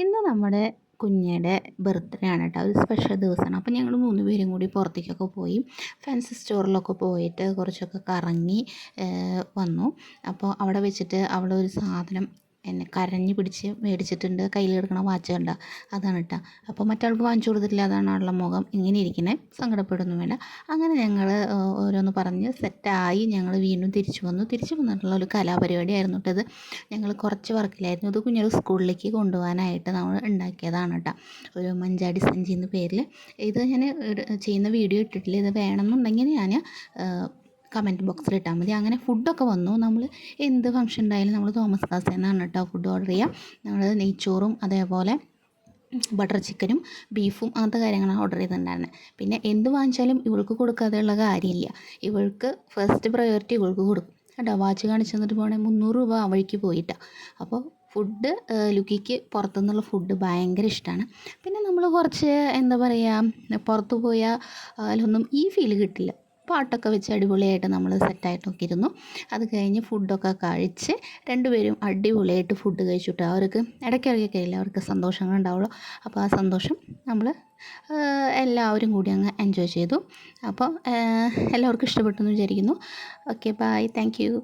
ഇന്ന് നമ്മുടെ കുഞ്ഞിയുടെ ബർത്ത്ഡേ ആണ് കേട്ടോ. ഒരു സ്പെഷ്യൽ ദിവസമാണ്. അപ്പോൾ ഞങ്ങൾ 3 പേരും കൂടി പുറത്തേക്കൊക്കെ പോയി ഫാൻസി സ്റ്റോറിലൊക്കെ പോയിട്ട് കുറച്ചൊക്കെ കറങ്ങി വന്നു. അപ്പോൾ അവിടെ വെച്ചിട്ട് അവിടെ ഒരു സാധനം എന്നെ കരഞ്ഞു പിടിച്ച് മേടിച്ചിട്ടുണ്ട്. കയ്യിൽ കിടക്കണ വാച്ച് കണ്ട അതാണ് കേട്ടോ. അപ്പോൾ മറ്റാൾക്ക് വാങ്ങിച്ചു കൊടുത്തിട്ടില്ല. അതാണ് ആളുടെ മുഖം ഇങ്ങനെ ഇരിക്കുന്നത്. സങ്കടപ്പെടുന്നു വേണ്ട. അങ്ങനെ ഞങ്ങൾ ഓരോന്ന് പറഞ്ഞ് സെറ്റായി ഞങ്ങൾ വീണ്ടും തിരിച്ചു വന്നു. തിരിച്ചു വന്നിട്ടുള്ള ഒരു കലാപരിപാടിയായിരുന്നു കേട്ടോ ഇത്. ഞങ്ങൾ കുറച്ച് വർക്കിലായിരുന്നു. ഇത് കുഞ്ഞൊരു സ്കൂളിലേക്ക് കൊണ്ടുപോകാനായിട്ട് നമ്മൾ ഉണ്ടാക്കിയതാണ് കേട്ടോ. ഒരു മഞ്ചാടി സഞ്ചി എന്ന പേരിൽ. ഇത് ഞാൻ ചെയ്യുന്ന വീഡിയോ ഇട്ടിട്ടില്ല. ഇത് വേണമെന്നുണ്ടെങ്കിൽ ഞാൻ കമൻറ്റ് ബോക്സിൽ ഇട്ടാൽ മതി. അങ്ങനെ ഫുഡൊക്കെ വന്നു. നമ്മൾ എന്ത് ഫംഗ്ഷൻ ഉണ്ടായാലും നമ്മൾ തോമസ് കാസേന്നാണ് കേട്ടോ ഫുഡ് ഓർഡർ ചെയ്യുക. നമ്മൾ നെയ്ച്ചോറും അതേപോലെ ബട്ടർ ചിക്കനും ബീഫും അങ്ങനത്തെ കാര്യങ്ങളാണ് ഓർഡർ ചെയ്തിട്ടുണ്ടായിരുന്നത്. പിന്നെ എന്ത് വാങ്ങിച്ചാലും ഇവൾക്ക് കൊടുക്കാതെയുള്ള കാര്യമില്ല. ഇവൾക്ക് ഫസ്റ്റ് പ്രയോറിറ്റി ഇവൾക്ക് കൊടുക്കും കേട്ടോ. വാച്ച് കാണിച്ചു തന്നിട്ട് പോകണേ 300 രൂപ ആ വഴിക്ക് പോയിട്ടാണ്. അപ്പോൾ ഫുഡ് ലുക്കിക്ക് പുറത്തുനിന്നുള്ള ഫുഡ് ഭയങ്കര ഇഷ്ടമാണ്. പിന്നെ നമ്മൾ കുറച്ച് എന്താ പറയുക, പുറത്ത് പോയാൽ അതിലൊന്നും ഈ ഫീല് കിട്ടില്ല. പാട്ടൊക്കെ വെച്ച് അടിപൊളിയായിട്ട് നമ്മൾ സെറ്റായിട്ടൊക്കെ ഇരുന്നു. അത് കഴിഞ്ഞ് ഫുഡൊക്കെ കഴിച്ച് രണ്ടുപേരും അടിപൊളിയായിട്ട് ഫുഡ് കഴിച്ചിട്ട് അവർക്ക് ഇടയ്ക്കിടയ്ക്കൊക്കെ അവർക്ക് സന്തോഷങ്ങളുണ്ടാവുള്ളൂ. അപ്പോൾ ആ സന്തോഷം നമ്മൾ എല്ലാവരും കൂടി അങ്ങ് എൻജോയ് ചെയ്തു. അപ്പോൾ എല്ലാവർക്കും ഇഷ്ടപ്പെട്ടു എന്ന് വിചാരിക്കുന്നു. Okay, bye, thank U.